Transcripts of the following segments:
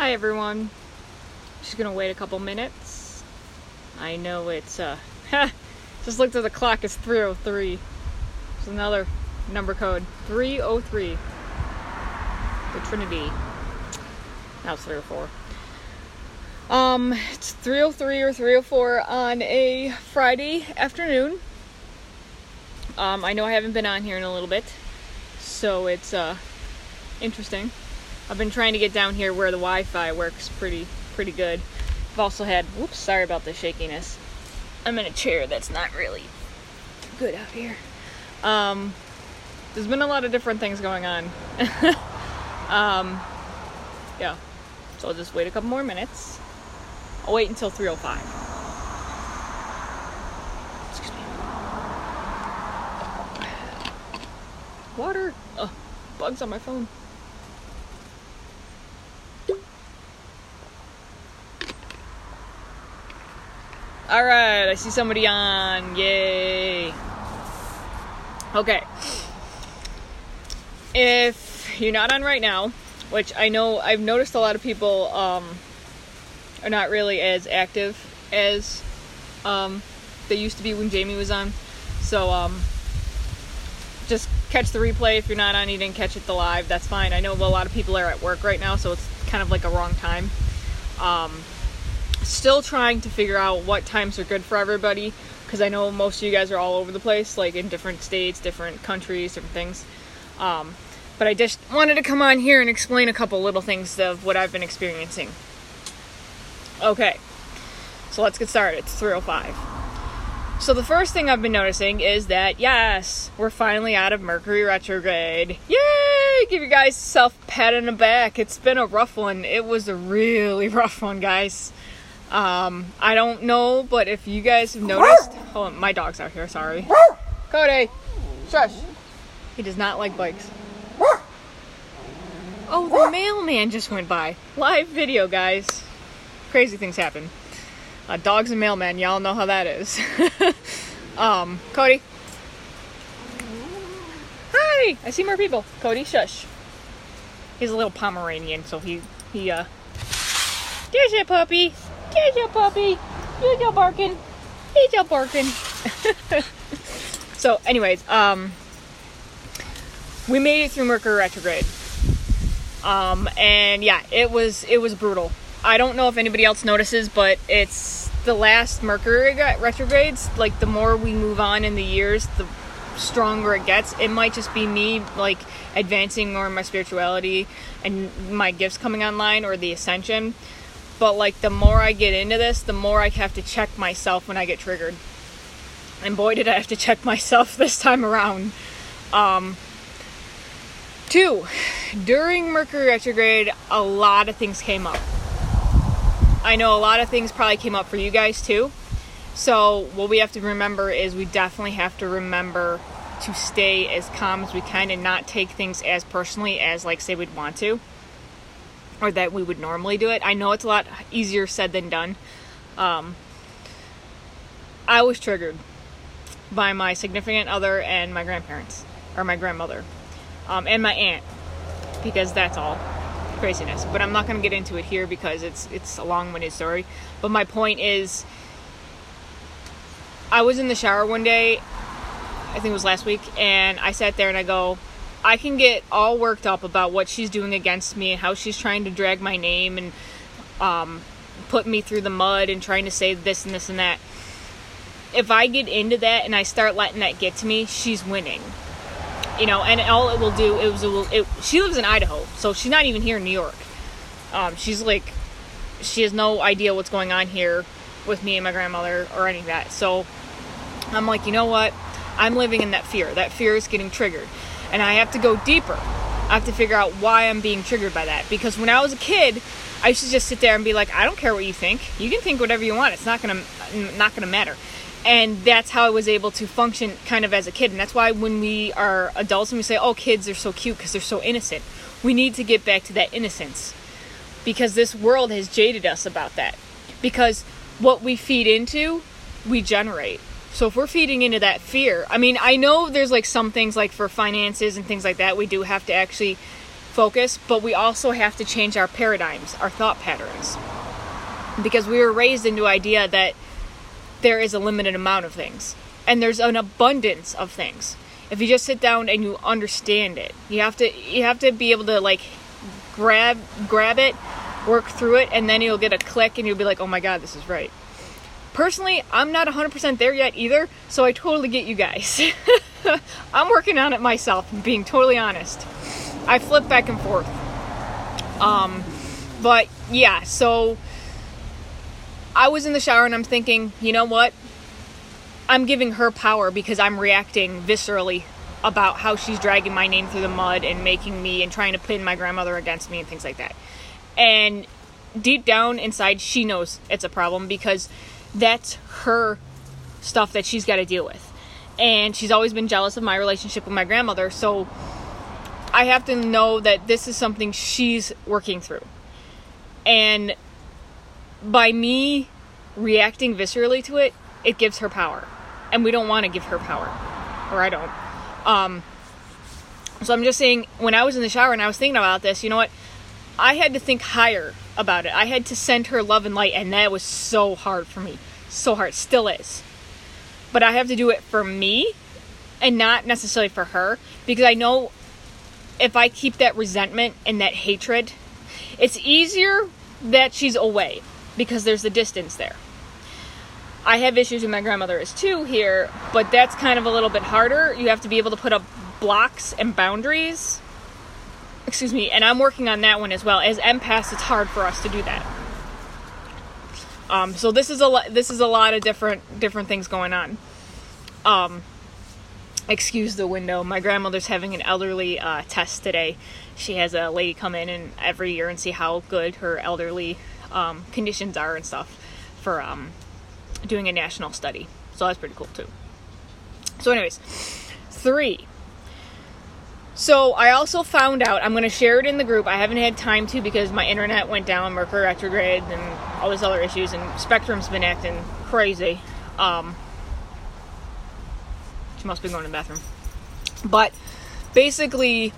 Hi everyone. Just gonna wait a couple minutes. I know it's just looked at the clock, it's 3:03. It's another number code. 3:03. The Trinity. Now it's 3:04. It's 3:03 or 3:04 on a Friday afternoon. I know I haven't been on here in a little bit, so it's interesting. I've been trying to get down here where the Wi-Fi works pretty good. I've also had, whoops, sorry about the shakiness. I'm in a chair that's not really good out here. There's been a lot of different things going on. Yeah. So I'll just wait a couple more minutes. I'll wait until 3:05. Excuse me. Water. Oh, bugs on my phone. Alright, I see somebody on. Yay. Okay. If you're not on right now, which I know I've noticed a lot of people are not really as active as they used to be when Jamie was on. So just catch the replay. If you're not on, you didn't catch it the live, that's fine. I know a lot of people are at work right now, so it's kind of like a wrong time. Still trying to figure out what times are good for everybody, because I know most of you guys are all over the place, like in different states, different countries, different things. But I just wanted to come on here and explain a couple little things of what I've been experiencing. Okay, so let's get started. It's 3:05. So the first thing I've been noticing is that, yes, we're finally out of Mercury Retrograde. Yay! Give you guys a self-pat on the back. It's been a rough one. It was a really rough one, guys. I don't know, but if you guys have noticed... Hold on, my dog's out here, sorry. Cody! Shush! He does not like bikes. Oh, the mailman just went by. Live video, guys. Crazy things happen. Dogs and mailmen, y'all know how that is. Cody. Hi! I see more people. Cody, shush. He's a little Pomeranian, so he there's your puppy. There's your puppy. He's your barking. He's your barking. So, anyways, we made it through Mercury Retrograde. And yeah, it was brutal. I don't know if anybody else notices, but it's the last Mercury retrogrades. Like, the more we move on in the years, the stronger it gets. It might just be me, like, advancing more in my spirituality and my gifts coming online, or the ascension. But, like, the more I get into this, the more I have to check myself when I get triggered. And boy, did I have to check myself this time around. Two, during Mercury retrograde, a lot of things came up. I know a lot of things probably came up for you guys too. So what we have to remember is we definitely have to remember to stay as calm as we can and not take things as personally as, like, say we'd want to, or that we would normally do it. I know it's a lot easier said than done. I was triggered by my significant other and my grandparents, or my grandmother, and my aunt, because that's all craziness. But I'm not going to get into it here because it's a long-winded story. But my point is, I was in the shower one day, I think it was last week, and I sat there and I go, I can get all worked up about what she's doing against me and how she's trying to drag my name and put me through the mud and trying to say this and this and that. If I get into that and I start letting that get to me, she's winning. You know, and all it will do, she lives in Idaho, so she's not even here in New York. She's like, she has no idea what's going on here with me and my grandmother or any of that. So I'm like, you know what? I'm living in that fear. That fear is getting triggered. And I have to go deeper. I have to figure out why I'm being triggered by that. Because when I was a kid, I used to just sit there and be like, I don't care what you think. You can think whatever you want. It's not gonna matter. And that's how I was able to function kind of as a kid. And that's why when we are adults and we say, oh, kids are so cute because they're so innocent, we need to get back to that innocence. Because this world has jaded us about that. Because what we feed into, we generate. So if we're feeding into that fear, I mean, I know there's like some things like for finances and things like that, we do have to actually focus, but we also have to change our paradigms, our thought patterns. Because we were raised into the idea that there is a limited amount of things. And there's an abundance of things. If you just sit down and you understand it, you have to be able to like grab it, work through it, and then you'll get a click and you'll be like, oh my God, this is right. Personally, I'm not 100% there yet either, so I totally get you guys. I'm working on it myself, being totally honest. I flip back and forth. But yeah, so I was in the shower and I'm thinking, you know what? I'm giving her power because I'm reacting viscerally about how she's dragging my name through the mud and making me and trying to pin my grandmother against me and things like that. And deep down inside, she knows it's a problem because that's her stuff that she's got to deal with. And she's always been jealous of my relationship with my grandmother. So I have to know that this is something she's working through. And by me reacting viscerally to it, it gives her power. And we don't want to give her power. Or I don't. So I'm just saying, when I was in the shower and I was thinking about this, you know what? I had to think higher about it. I had to send her love and light, and that was so hard for me. So hard. Still is. But I have to do it for me and not necessarily for her, because I know if I keep that resentment and that hatred, it's easier that she's away because there's the distance there. I have issues with my grandmother is too here, but that's kind of a little bit harder. You have to be able to put up blocks and boundaries. Excuse me, and I'm working on that one as well. As empaths, it's hard for us to do that. So this is a lot of different things going on. Excuse the window. My grandmother's having an elderly test today. She has a lady come in and every year and see how good her elderly conditions are and stuff for doing a national study. So that's pretty cool too. So anyways, 3. So I also found out, I'm going to share it in the group. I haven't had time to because my internet went down, Mercury Retrograde, and all these other issues, and Spectrum's been acting crazy. She must be going to the bathroom. But basically,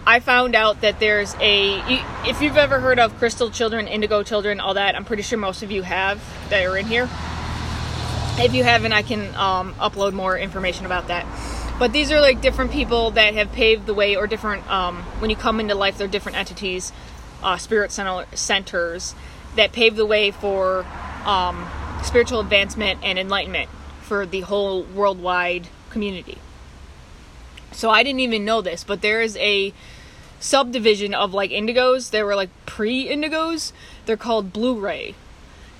I found out that there's if you've ever heard of crystal children, indigo children, all that, I'm pretty sure most of you have that are in here. If you haven't, I can upload more information about that. But these are like different people that have paved the way, or different, when you come into life, they're different entities, spirit centers that pave the way for spiritual advancement and enlightenment for the whole worldwide community. So I didn't even know this, but there is a subdivision of like indigos. They were like pre-indigos. They're called Blu-ray.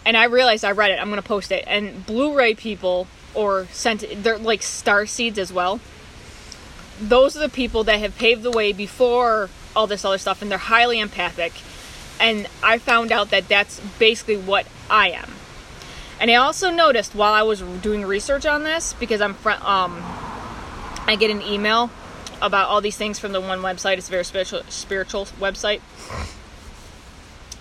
And I realized, I read it, I'm going to post it. And Blu-ray people, they're like star seeds as well. Those are the people that have paved the way before all this other stuff, and they're highly empathic. And I found out that that's basically what I am. And I also noticed while I was doing research on this, because I get an email about all these things from the one website. It's a very spiritual website.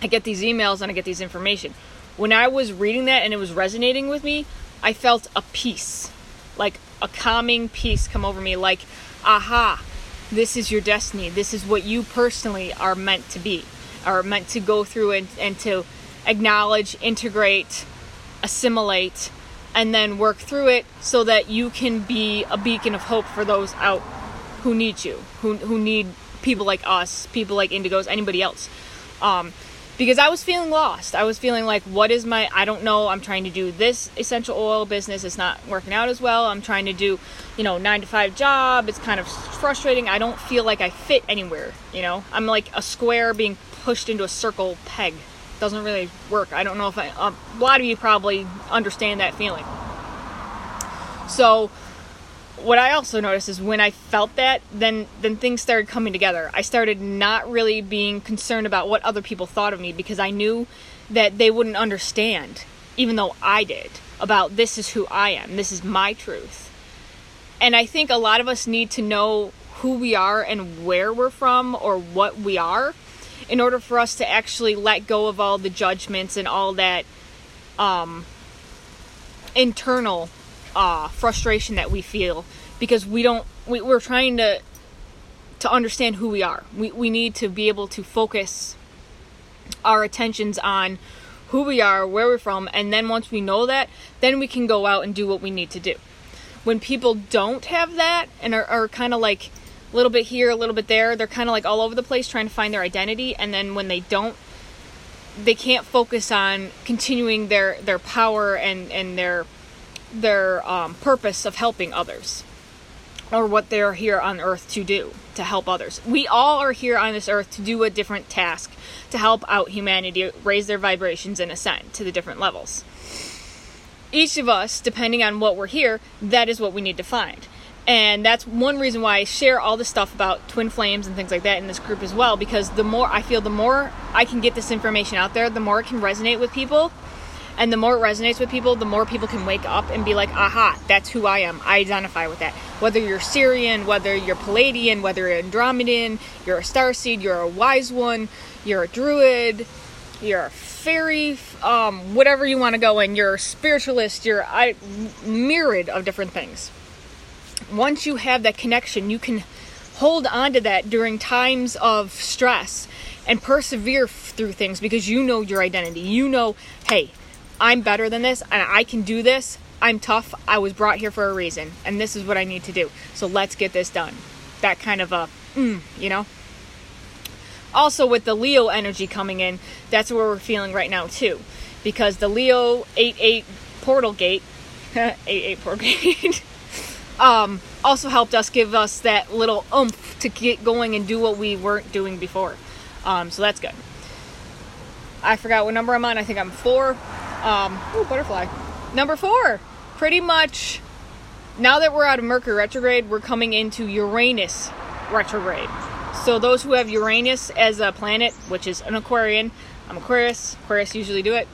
I get these emails and I get these information. When I was reading that and it was resonating with me, I felt a peace, like a calming peace come over me, like, aha, this is your destiny. This is what you personally are meant to be, are meant to go through and to acknowledge, integrate, assimilate, and then work through it so that you can be a beacon of hope for those out who need you, who need people like us, people like indigos, anybody else. Because I was feeling lost. I was feeling like, I don't know, I'm trying to do this essential oil business. It's not working out as well. I'm trying to do, 9-to-5 job. It's kind of frustrating. I don't feel like I fit anywhere, I'm like a square being pushed into a circle peg. Doesn't really work. I don't know if a lot of you probably understand that feeling. So what I also noticed is when I felt that, then things started coming together. I started not really being concerned about what other people thought of me, because I knew that they wouldn't understand, even though I did, about this is who I am. This is my truth. And I think a lot of us need to know who we are and where we're from, or what we are, in order for us to actually let go of all the judgments and all that internal frustration that we feel, because we're trying to to understand who we are. We need to be able to focus our attentions on who we are, where we're from, and then once we know that, then we can go out and do what we need to do. When people don't have that and are kind of like a little bit here, a little bit there, they're kind of like all over the place trying to find their identity, and then when they don't, they can't focus on continuing their power and their purpose of helping others, or what they're here on earth to do, to help others. We all are here on this earth to do a different task, to help out humanity, raise their vibrations and ascend to the different levels. Each of us, depending on what we're here, that is what we need to find. And that's one reason why I share all this stuff about twin flames and things like that in this group as well, because the more I can get this information out there, the more it can resonate with people. And the more it resonates with people, the more people can wake up and be like, aha, that's who I am. I identify with that. Whether you're Syrian, whether you're Palladian, whether you're Andromedan, you're a starseed, you're a wise one, you're a druid, you're a fairy, whatever you want to go in, you're a spiritualist, you're a myriad of different things. Once you have that connection, you can hold on to that during times of stress and persevere through things because you know your identity. You know, hey, I'm better than this and I can do this. I'm tough. I was brought here for a reason and this is what I need to do. So let's get this done. That kind of a, Also with the Leo energy coming in, that's what we're feeling right now too. Because the Leo 8-8 portal gate, 8-8 portal gate, also helped us, give us that little oomph to get going and do what we weren't doing before. So that's good. I forgot what number I'm on. I think I'm 4. Butterfly. Number 4. Pretty much, now that we're out of Mercury retrograde, we're coming into Uranus retrograde. So those who have Uranus as a planet, which is an Aquarian, I'm Aquarius usually do it,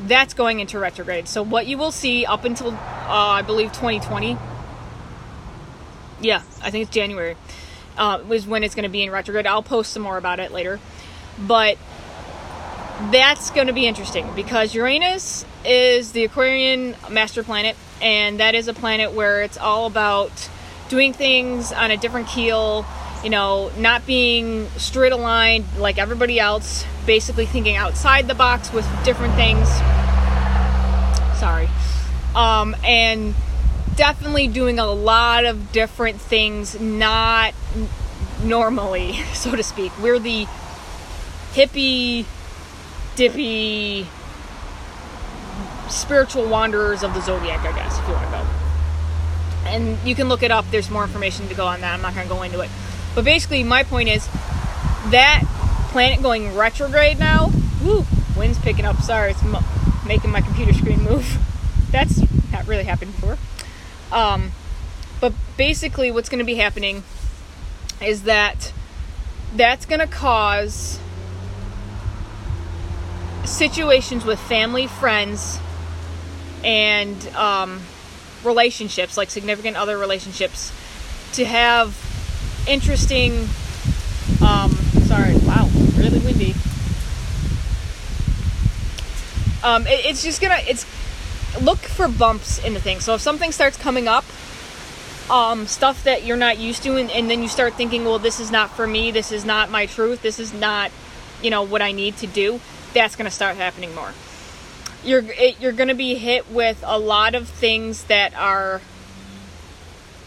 that's going into retrograde. So what you will see up until, I believe 2020, yeah, I think it's January, was when it's going to be in retrograde. I'll post some more about it later. But that's going to be interesting because Uranus is the Aquarian master planet, and that is a planet where it's all about doing things on a different keel, not being straight aligned like everybody else, basically thinking outside the box with different things. Sorry. And definitely doing a lot of different things not normally, so to speak. We're the hippie, dippy, spiritual wanderers of the zodiac, I guess, if you want to go. And you can look it up. There's more information to go on that. I'm not going to go into it. But basically, my point is that planet going retrograde now. Woo, wind's picking up. Sorry, it's making my computer screen move. That's not really happened before. But basically, what's going to be happening is that's going to cause situations with family, friends, and relationships, like significant other relationships, to have interesting, really windy. It's look for bumps in the thing. So if something starts coming up, stuff that you're not used to, and then you start thinking, well, this is not for me, this is not my truth, this is not, what I need to do, that's going to start happening more. You're going to be hit with a lot of things that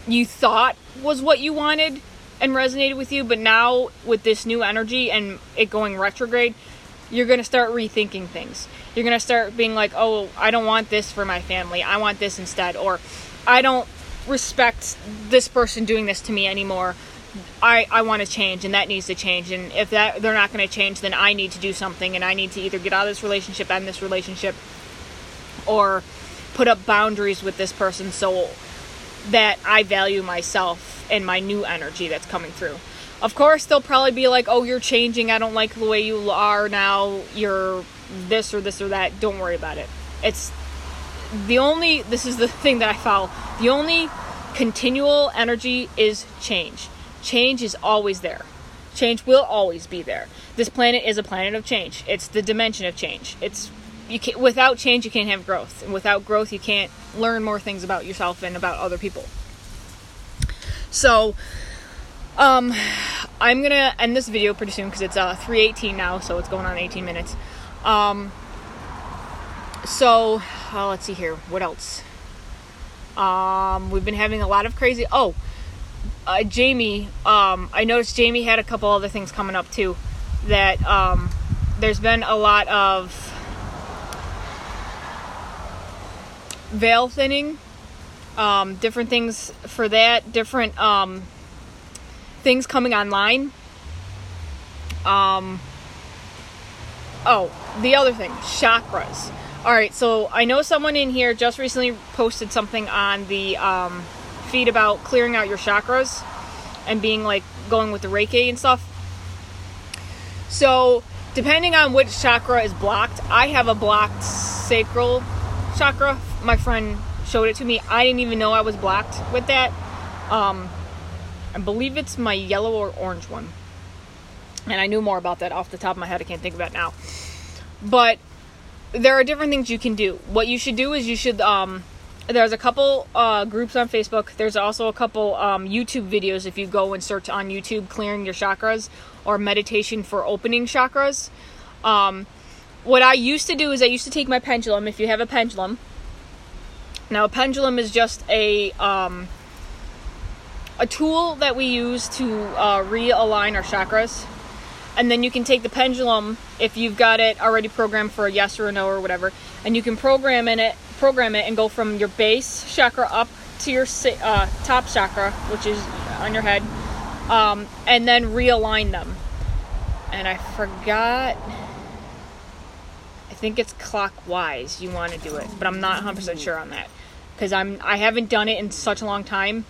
you thought was what you wanted and resonated with you, but now with this new energy and it going retrograde, you're going to start rethinking things. You're going to start being like, oh, I don't want this for my family, I want this instead, or I don't respect this person doing this to me anymore, I want to change, and that needs to change, and if they're not going to change, then I need to do something, and I need to either get out of this relationship, end this relationship, or put up boundaries with this person so that I value myself and my new energy that's coming through. Of course, they'll probably be like, oh, you're changing, I don't like the way you are now, you're this or that. Don't worry about it. This is the thing that I follow. The only continual energy is change. Change is always there. Change will always be there. This planet is a planet of change. It's the dimension of change. Without change, you can't have growth. And without growth, you can't learn more things about yourself and about other people. So, I'm gonna end this video pretty soon because it's 3:18 now, so it's going on 18 minutes. So let's see here. What else? We've been having a lot of crazy. Jamie. I noticed Jamie had a couple other things coming up too. That there's been a lot of veil thinning. Different things for that. Different things coming online. The other thing, chakras. Alright, so I know someone in here just recently posted something on the feed about clearing out your chakras and being like going with the Reiki and stuff. So, depending on which chakra is blocked, I have a blocked sacral chakra. My friend showed it to me. I didn't even know I was blocked with that. I believe it's my yellow or orange one. And I knew more about that off the top of my head. I can't think of it now. But there are different things you can do. What you should do is you should, there's a couple groups on Facebook. There's also a couple YouTube videos if you go and search on YouTube, clearing your chakras or meditation for opening chakras. What I used to do is I used to take my pendulum, if you have a pendulum. Now, a pendulum is just a tool that we use to realign our chakras. And then you can take the pendulum, if you've got it already programmed for a yes or a no or whatever, and you can program it and go from your base chakra up to your top chakra, which is on your head, and then realign them. And I forgot, I think it's clockwise you want to do it, but I'm not 100% sure on that, because I haven't done it in such a long time.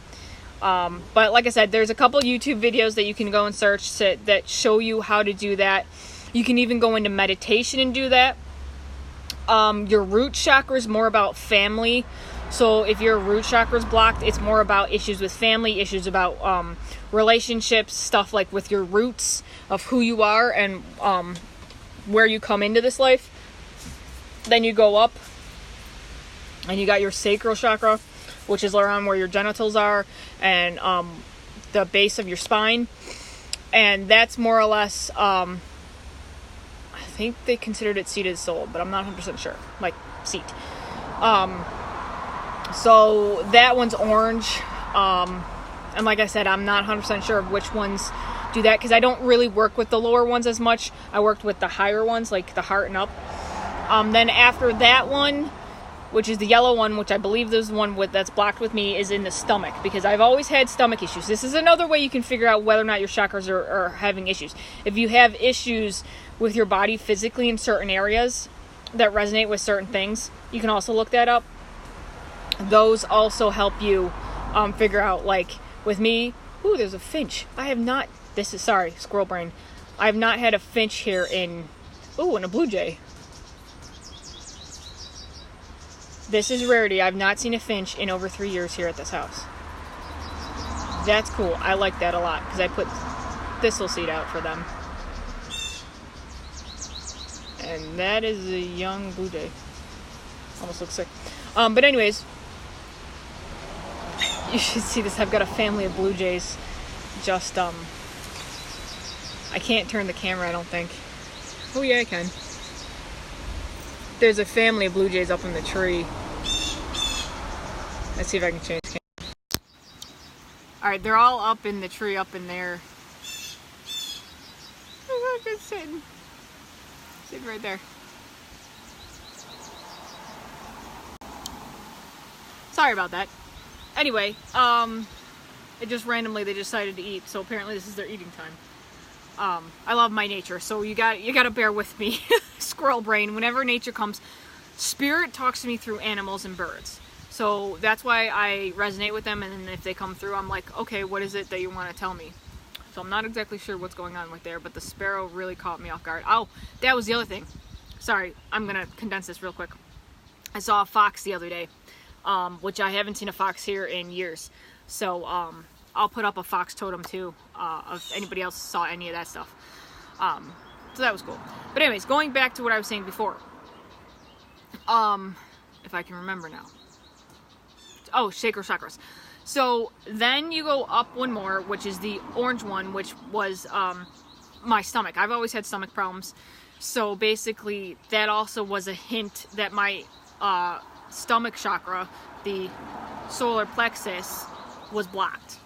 But like I said, there's a couple YouTube videos that you can go and search that show you how to do that. You can even go into meditation and do that. Your root chakra is more about family. So if your root chakra is blocked, it's more about issues with family, issues about relationships, stuff like with your roots of who you are and where you come into this life. Then you go up and you got your sacral chakra, which is around where your genitals are and the base of your spine. And that's more or less, I think they considered it seated soul, but I'm not 100% sure. Like, seat. So that one's orange. And like I said, I'm not 100% sure of which ones do that, because I don't really work with the lower ones as much. I worked with the higher ones, like the heart and up. Then after that one, which is the yellow one, which I believe is the one that's blocked with me, is in the stomach, because I've always had stomach issues. This is another way you can figure out whether or not your chakras are having issues. If you have issues with your body physically in certain areas that resonate with certain things, you can also look that up. Those also help you figure out, like with me, there's a finch. Squirrel brain. I have not had a finch here and a blue jay. This is rarity. I've not seen a finch in over 3 years here at this house. That's cool. I like that a lot because I put thistle seed out for them. And that is a young blue jay. Almost looks sick. But anyways, you should see this. I've got a family of blue jays. Just, I can't turn the camera, I don't think. Oh yeah, I can. There's a family of blue jays up in the tree. Let's see if I can change the camera. Alright, they're all up in the tree up in there. Oh, look, it's sitting right there. Sorry about that. Anyway, it just randomly they decided to eat, so apparently this is their eating time. I love my nature, so you gotta bear with me. Squirrel brain. Whenever nature comes, spirit talks to me through animals and birds. So that's why I resonate with them, and then if they come through, I'm like, okay, what is it that you want to tell me? So I'm not exactly sure what's going on right there, but the sparrow really caught me off guard. Oh, that was the other thing. Sorry, I'm gonna condense this real quick. I saw a fox the other day, which I haven't seen a fox here in years. So I'll put up a fox totem too, if anybody else saw any of that stuff. So that was cool. But anyways, going back to what I was saying before. If I can remember now. Oh, sacral chakras. So then you go up one more, which is the orange one, which was my stomach. I've always had stomach problems. So basically that also was a hint that my stomach chakra, the solar plexus, was blocked.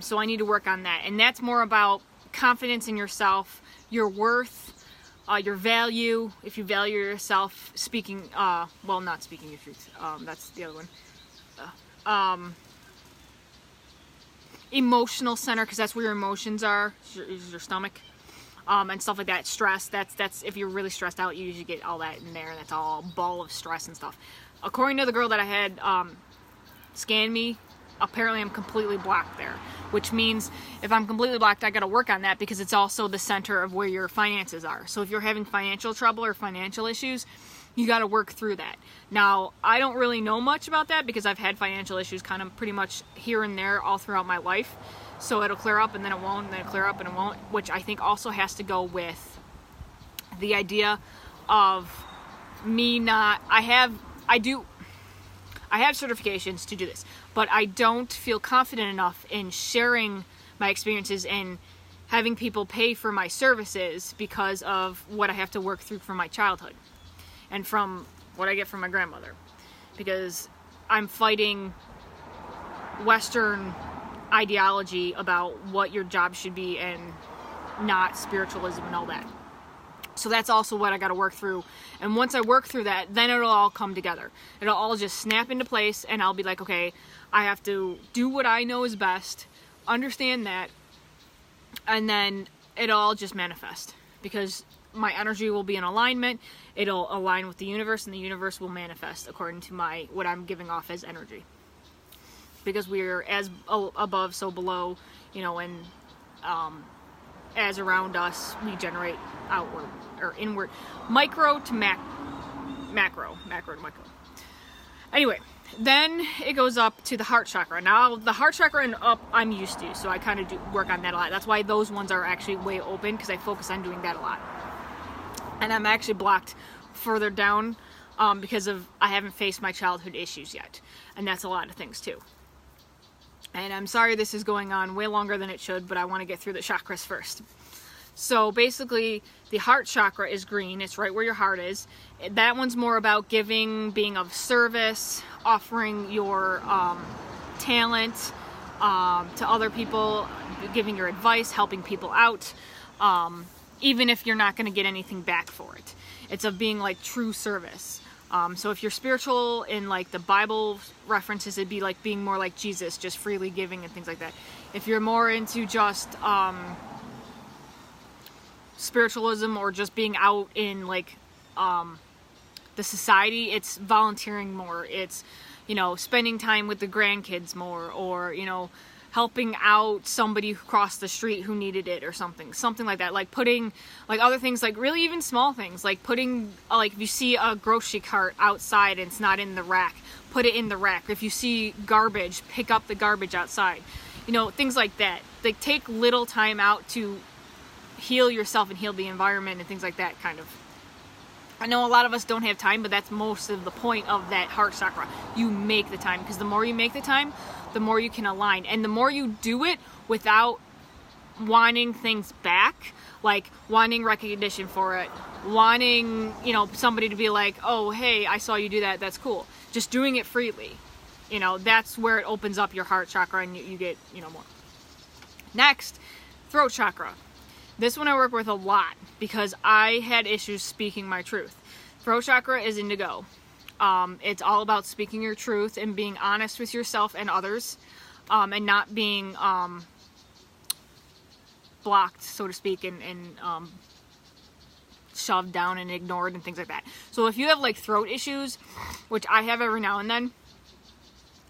So I need to work on that. And that's more about confidence in yourself, your worth, your value. If you value yourself, speaking, well, not speaking your truth. That's the other one. Emotional center, because that's where your emotions are, is your stomach, and stuff like that. Stress, that's if you're really stressed out, you usually get all that in there, and that's all a ball of stress and stuff. According to the girl that I had scan me, apparently I'm completely blocked there, which means if I'm completely blocked, I got to work on that, because it's also the center of where your finances are. So if you're having financial trouble or financial issues, you got to work through that. Now, I don't really know much about that, because I've had financial issues kind of pretty much here and there all throughout my life. So it'll clear up and then it won't, and then it'll clear up and it won't, which I think also has to go with the idea of me not, I have certifications to do this, but I don't feel confident enough in sharing my experiences and having people pay for my services because of what I have to work through from my childhood and from what I get from my grandmother, because I'm fighting Western ideology about what your job should be and not spiritualism and all that. So that's also what I got to work through. And once I work through that, then it'll all come together. It'll all just snap into place, and I'll be like, okay, I have to do what I know is best, understand that, and then it'll all just manifest, because my energy will be in alignment. It'll align with the universe, and the universe will manifest according to what I'm giving off as energy. Because we're as above, so below, and as around us, we generate outward or inward, micro to macro to micro. Anyway, then it goes up to the heart chakra. Now, the heart chakra and up, I'm used to, so I kind of do work on that a lot. That's why those ones are actually way open, because I focus on doing that a lot. And I'm actually blocked further down because I haven't faced my childhood issues yet, and that's a lot of things too. And I'm sorry this is going on way longer than it should, but I want to get through the chakras first. So basically, the heart chakra is green. It's right where your heart is. That one's more about giving, being of service, offering your talent to other people, giving your advice, helping people out, even if you're not going to get anything back for it. It's of being like true service. So if you're spiritual in like the Bible references, it'd be like being more like Jesus, just freely giving and things like that. If you're more into just spiritualism or just being out in like the society, it's volunteering more. It's, spending time with the grandkids more, or, helping out somebody who crossed the street who needed it or something like that. Like putting, like other things, like really even small things, like putting, like if you see a grocery cart outside and it's not in the rack, put it in the rack. If you see garbage, pick up the garbage outside. Things like that. Like take little time out to heal yourself and heal the environment and things like that, kind of. I know a lot of us don't have time, but that's most of the point of that heart chakra. You make the time, because the more you make the time, the more you can align. And the more you do it without wanting things back, like wanting recognition for it, wanting, somebody to be like, oh, hey, I saw you do that, that's cool. Just doing it freely. That's where it opens up your heart chakra and you get, more. Next, throat chakra. This one I work with a lot because I had issues speaking my truth. Throat chakra is indigo. It's all about speaking your truth and being honest with yourself and others, and not being blocked, so to speak, and shoved down and ignored and things like that. So if you have like throat issues, which I have every now and then,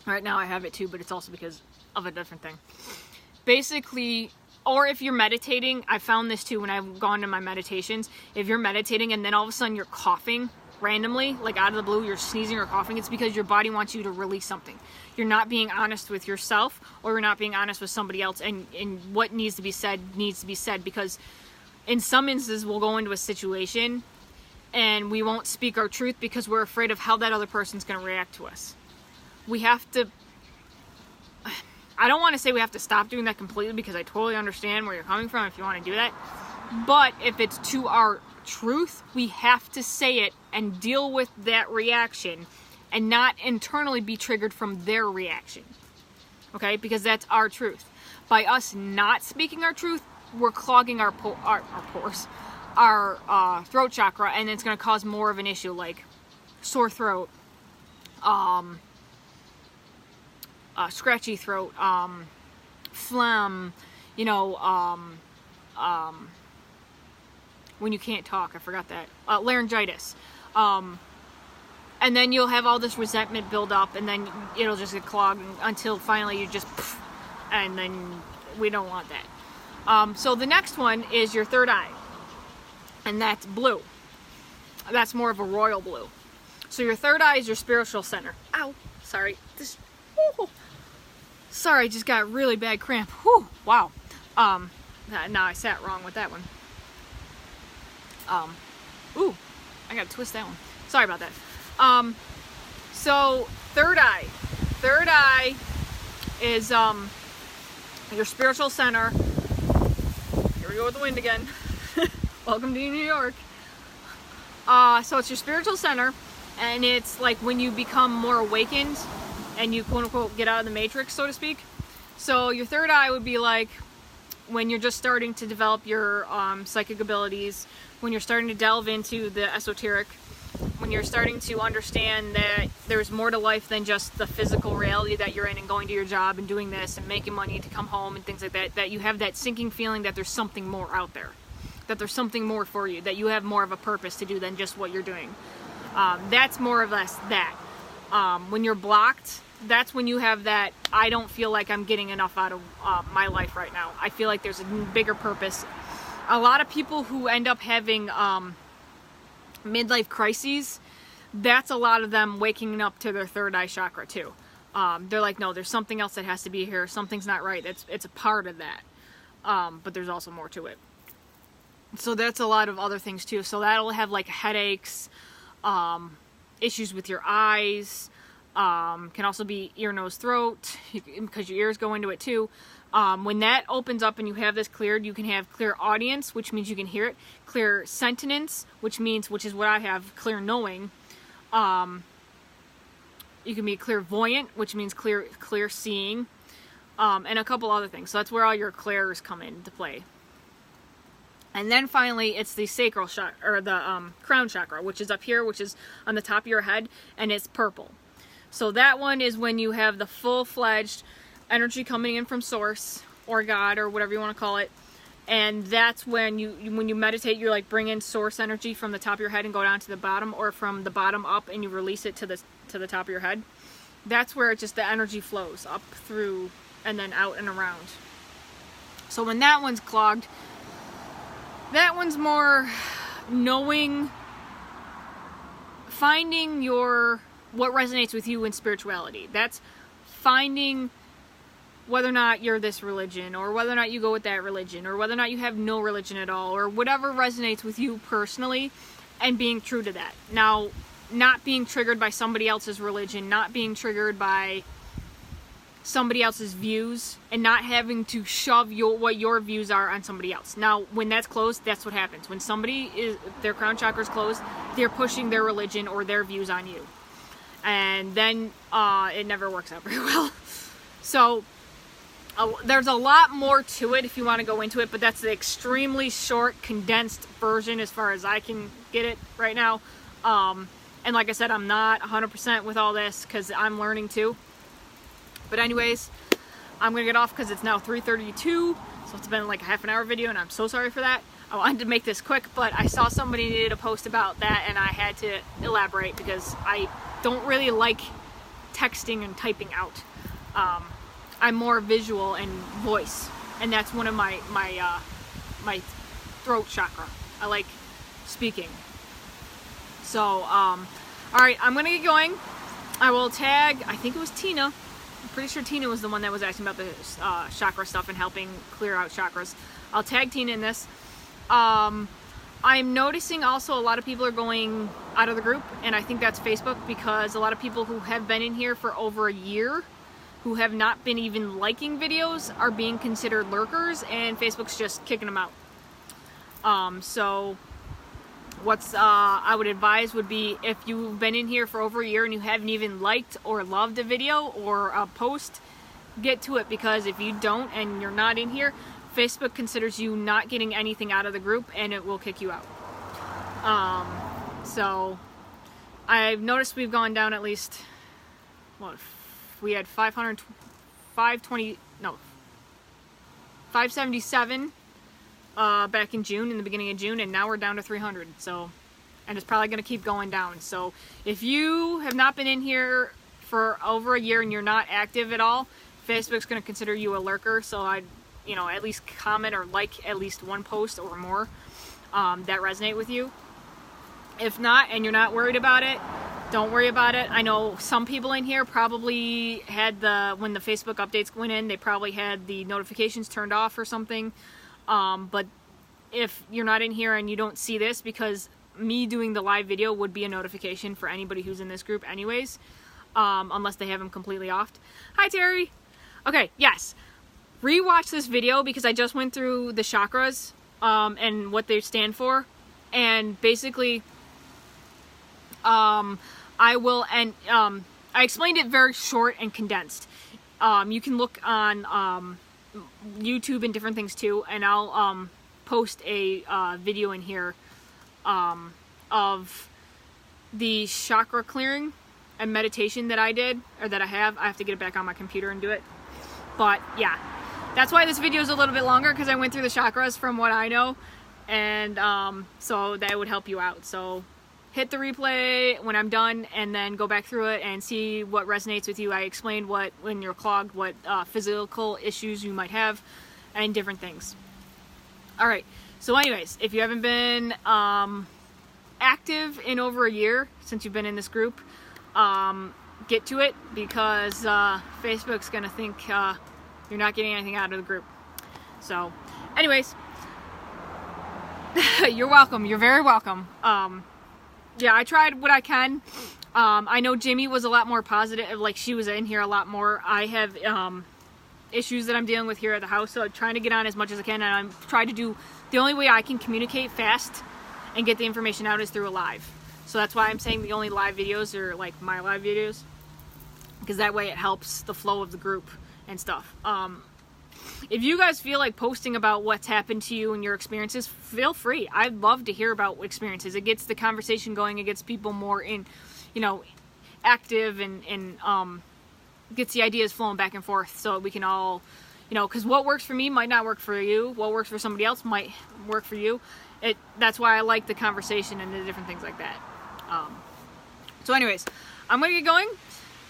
right now I have it too, but it's also because of a different thing. Basically, or if you're meditating, I found this too when I've gone to my meditations. If you're meditating and then all of a sudden you're coughing randomly, like out of the blue, you're sneezing or coughing, it's because your body wants you to release something. You're not being honest with yourself, or you're not being honest with somebody else, and what needs to be said, because in some instances we'll go into a situation and we won't speak our truth because we're afraid of how that other person's going to react to us. We have to I don't want to say we have to stop doing that completely, because I totally understand where you're coming from if you want to do that. But if it's to our truth, we have to say it and deal with that reaction and not internally be triggered from their reaction. Okay? Because that's our truth. By us not speaking our truth, we're clogging our pores, our throat chakra, and it's going to cause more of an issue, like sore throat, scratchy throat, phlegm, you know, when you can't talk, I forgot that, laryngitis, and then you'll have all this resentment build up, and then it'll just get clogged until finally you just, and then we don't want that. So the next one is your third eye, and that's blue. That's more of a royal blue. So your third eye is your spiritual center. Ow, sorry. Sorry, I just got really bad cramp. Whew, wow. Now I sat wrong with that one. Ooh, I gotta twist that one. Sorry about that. So third eye. Third eye is your spiritual center. Here we go with the wind again. Welcome to New York. So it's your spiritual center, and it's like when you become more awakened and you quote unquote get out of the matrix, so to speak. So your third eye would be like when you're just starting to develop your psychic abilities, when you're starting to delve into the esoteric, when you're starting to understand that there's more to life than just the physical reality that you're in and going to your job and doing this and making money to come home and things like that, that you have that sinking feeling that there's something more out there, that there's something more for you, that you have more of a purpose to do than just what you're doing. That's more or less that. When you're blocked, that's when you have that, I don't feel like I'm getting enough out of my life right now. I feel like there's a bigger purpose. A lot of people who end up having midlife crises, that's a lot of them waking up to their third eye chakra too. They're like, no, there's something else that has to be here. Something's not right. It's a part of that. But there's also more to it. So that's a lot of other things too. So that'll have like headaches, issues with your eyes, can also be ear, nose, throat, because your ears go into it too. When that opens up and you have this cleared, you can have clear audience, which means you can hear it, clear sentience, which is what I have, clear knowing. You can be clairvoyant, which means clear seeing, and a couple other things. So that's where all your clairs come into play. And then finally, it's the sacral chakra, or the crown chakra, which is up here, which is on the top of your head, and it's purple. So that one is when you have the full-fledged energy coming in from source or God or whatever you want to call it, and that's when you meditate, you like bring in source energy from the top of your head and go down to the bottom, or from the bottom up and you release it to the top of your head. That's where it just the energy flows up through and then out and around. So when that one's clogged, that one's more knowing, finding what resonates with you in spirituality. That's finding whether or not you're this religion, or whether or not you go with that religion, or whether or not you have no religion at all, or whatever resonates with you personally, and being true to that. Now, not being triggered by somebody else's religion, not being triggered by somebody else's views, and not having to shove what your views are on somebody else. Now, when that's closed, that's what happens. When their crown chakra is closed, they're pushing their religion or their views on you. And then it never works out very well. So there's a lot more to it if you want to go into it, but that's the extremely short, condensed version as far as I can get it right now. And like I said, I'm not 100% with all this because I'm learning too. But anyways, I'm going to get off because it's now 3:32, so it's been like a half an hour video, and I'm so sorry for that. I wanted to make this quick, but I saw somebody needed a post about that, and I had to elaborate because I don't really like texting and typing out. I'm more visual and voice, and that's one of my throat chakra. I like speaking. So, alright, I'm gonna get going. I will tag, I think it was Tina. I'm pretty sure Tina was the one that was asking about the chakra stuff and helping clear out chakras. I'll tag Tina in this. I'm noticing also a lot of people are going out of the group, and I think that's Facebook, because a lot of people who have been in here for over a year who have not been even liking videos are being considered lurkers, and Facebook's just kicking them out. So what's I would advise would be, if you've been in here for over a year and you haven't even liked or loved a video or a post, get to it, because if you don't and you're not in here, Facebook considers you not getting anything out of the group and it will kick you out. So I've noticed we've gone down at least, what, we had 577 back in June, in the beginning of June, and now we're down to 300. So, and it's probably going to keep going down. So if you have not been in here for over a year and you're not active at all, Facebook's going to consider you a lurker. So I'd, you know, at least comment or like at least one post or more that resonate with you. If not, and you're not worried about it, don't worry about it. I know some people in here probably had when the Facebook updates went in, they probably had the notifications turned off or something. But if you're not in here and you don't see this, because me doing the live video would be a notification for anybody who's in this group anyways, unless they have them completely offed. Hi, Terry. Okay, yes. Rewatch this video, because I just went through the chakras and what they stand for. And basically, I explained it very short and condensed. You can look on YouTube and different things too, and I'll post a video in here of the chakra clearing and meditation that I did, or that I have. I have to get it back on my computer and do it. But yeah, that's why this video is a little bit longer, because I went through the chakras from what I know, and so that would help you out. So hit the replay when I'm done, and then go back through it and see what resonates with you. I explained what, when you're clogged, what physical issues you might have, and different things. Alright, so anyways, if you haven't been active in over a year since you've been in this group, get to it, because Facebook's gonna think you're not getting anything out of the group. So anyways, you're welcome. You're very welcome. Yeah, I tried what I can. I know Jimmy was a lot more positive, like she was in here a lot more. I have issues that I'm dealing with here at the house, so I'm trying to get on as much as I can, and I'm trying to do, the only way I can communicate fast and get the information out is through a live. So that's why I'm saying the only live videos are like my live videos, because that way it helps the flow of the group and stuff. If you guys feel like posting about what's happened to you and your experiences, feel free. I'd love to hear about experiences. It gets the conversation going. It gets people more in, you know, active, and gets the ideas flowing back and forth, so we can all, you know, because what works for me might not work for you. What works for somebody else might work for you. That's why I like the conversation and the different things like that. So anyways, I'm going to get going,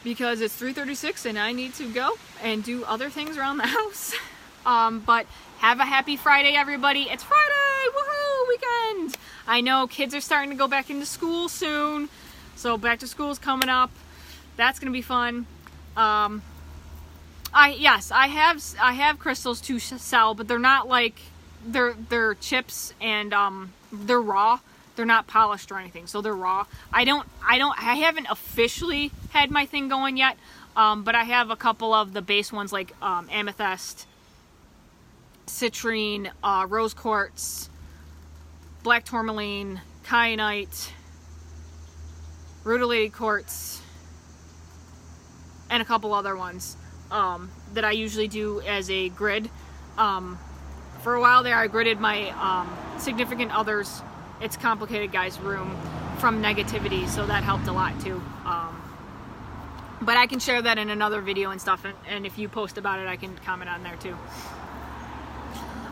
because it's 3:36 and I need to go and do other things around the house. But have a happy Friday, everybody. It's Friday! Woohoo! Weekend! I know kids are starting to go back into school soon, so back to school is coming up. That's going to be fun. I have crystals to sell, but they're not like, they're chips, and they're raw. They're not polished or anything, so they're raw. I haven't officially had my thing going yet, but I have a couple of the base ones, like amethyst, citrine, rose quartz, black tourmaline, kyanite, rutilated quartz, and a couple other ones that I usually do as a grid. For a while there, I gridded my significant other's It's Complicated Guy's room from negativity, so that helped a lot too. But I can share that in another video and stuff, and if you post about it, I can comment on there too.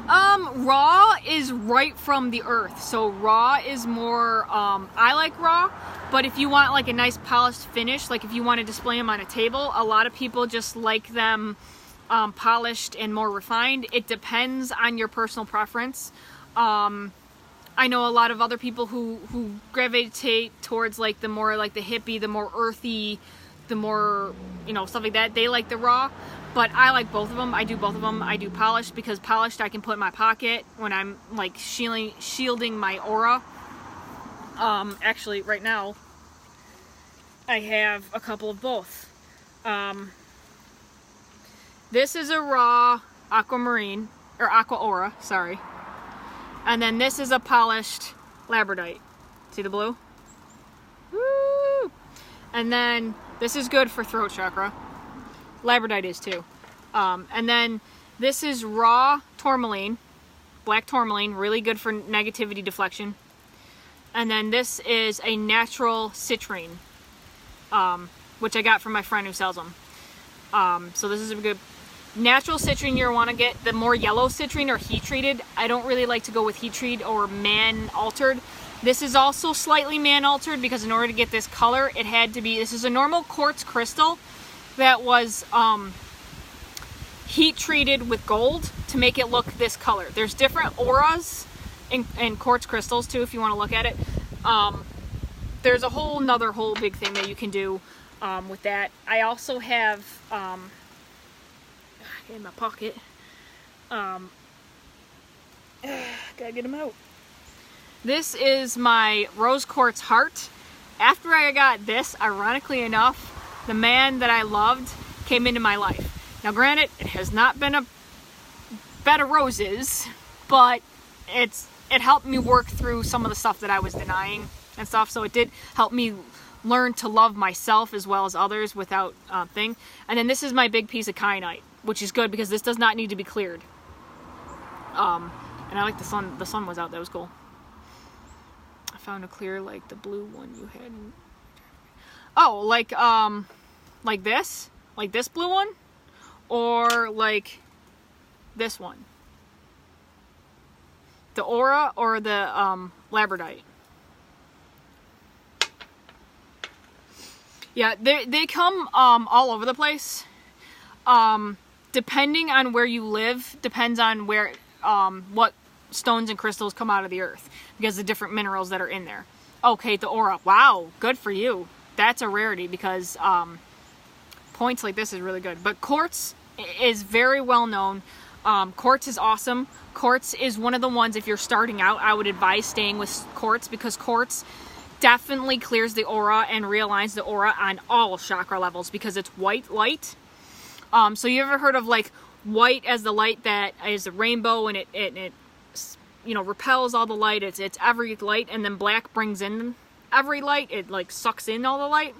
Raw is right from the earth, so raw is more, I like raw, but if you want like a nice polished finish, like if you want to display them on a table, a lot of people just like them polished and more refined. It depends on your personal preference. I know a lot of other people who gravitate towards like the more like the hippie, the more earthy, the more, you know, stuff like that. They like the raw, but I like both of them. I do both of them. I do polished, because polished I can put in my pocket when I'm like shielding my aura. Actually right now I have a couple of both. This is a raw aquamarine, or aqua aura, sorry. And then this is a polished labradorite. See the blue? Woo! And then this is good for throat chakra. Labradorite is too. And then this is raw tourmaline, black tourmaline, really good for negativity deflection. And then this is a natural citrine, which I got from my friend who sells them. So this is a good natural citrine you want to get. The more yellow citrine or heat treated. I don't really like to go with heat treated or man altered. This is also slightly man altered because in order to get this color, it had to be, this is a normal quartz crystal that was heat treated with gold to make it look this color. There's different auras in quartz crystals too, if you want to look at it. There's a whole big thing that you can do with that. I also have in my pocket, gotta get them out. This is my rose quartz heart. After I got this, ironically enough, the man that I loved came into my life. Now granted, it has not been a bed of roses, but it helped me work through some of the stuff that I was denying and stuff, so it did help me learn to love myself as well as others without thing. And then this is my big piece of kyanite, which is good because this does not need to be cleared. And I like the sun was out, that was cool. I found a clear like the blue one you had. Oh, like this blue one, or like this one, the aura or the labradorite. Yeah, they come all over the place. Depending on where you live, depends on where what stones and crystals come out of the earth, because of the different minerals that are in there. Okay, the aura. Wow, good for you. That's a rarity because points like this is really good. But quartz is very well known. Quartz is awesome. Quartz is one of the ones, if you're starting out, I would advise staying with quartz, because quartz definitely clears the aura and realigns the aura on all chakra levels because it's white light. So you ever heard of like white as the light that is a rainbow, and it you know, repels all the light. It's every light, and then black brings in every light. It like sucks in all the light.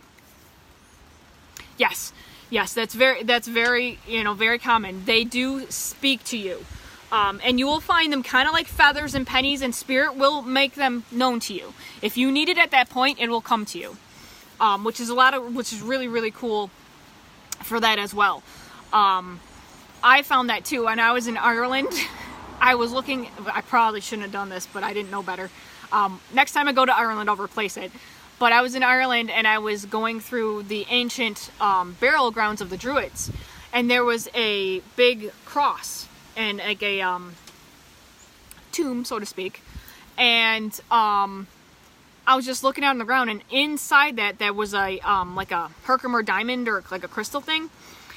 Yes, that's very you know, very common. They do speak to you, and you will find them kind of like feathers and pennies, and spirit will make them known to you. If you need it at that point, it will come to you, which is really, really cool for that as well. I found that too when I was in Ireland. I was looking, I probably shouldn't have done this, but I didn't know better. Next time I go to Ireland, I'll replace it. But I was in Ireland and I was going through the ancient burial grounds of the Druids, and there was a big cross and like a tomb, so to speak. And I was just looking out on the ground, and inside that there was a like a Herkimer diamond or like a crystal thing.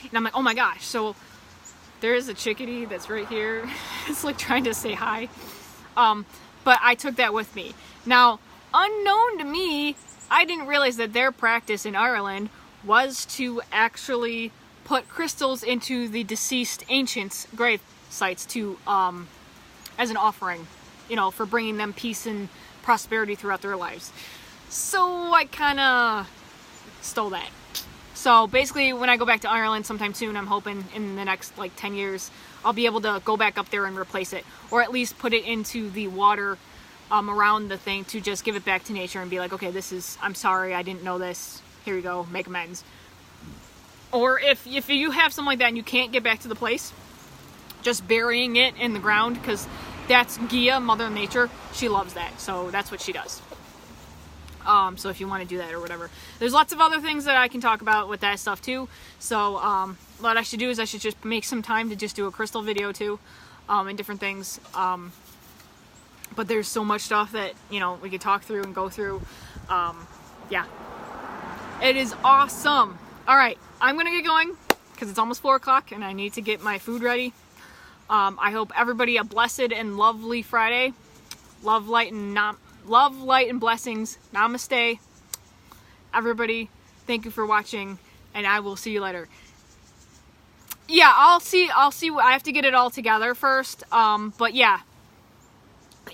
And I'm like, oh my gosh! So there is a chickadee that's right here. It's like trying to say hi. But I took that with me. Now, unknown to me, I didn't realize that their practice in Ireland was to actually put crystals into the deceased ancients' grave sites to as an offering, you know, for bringing them peace and prosperity throughout their lives. So I kind of stole that. So basically, when I go back to Ireland sometime soon, I'm hoping in the next like 10 years, I'll be able to go back up there and replace it, or at least put it into the water around the thing to just give it back to nature and be like, okay, this is, I'm sorry, I didn't know this. Here you go, make amends. Or if you have something like that and you can't get back to the place, just burying it in the ground, because that's Gaia, Mother Nature. She loves that, so that's what she does. So if you want to do that or whatever, there's lots of other things that I can talk about with that stuff too. So what I should do is I should just make some time to just do a crystal video too, and different things. But there's so much stuff that, you know, we could talk through and go through. Yeah, it is awesome. All right, I'm gonna get going because it's almost 4 o'clock and I need to get my food ready. I hope everybody a blessed and lovely Friday. Love, light, and blessings. Namaste. Everybody, thank you for watching, and I will see you later. yeah, I'll see. I have to get it all together first. But yeah,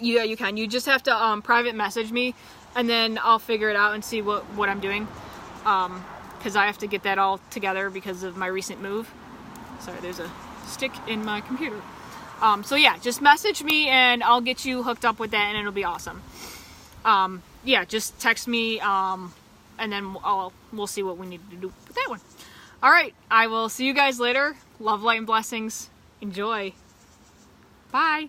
you can. You just have to private message me, and then I'll figure it out and see what I'm doing. Because I have to get that all together because of my recent move. Sorry, there's a stick in my computer. So yeah, just message me and I'll get you hooked up with that, and it'll be awesome. Yeah, just text me, and then we'll see what we need to do with that one. All right, I will see you guys later. Love, light, and blessings. Enjoy. Bye.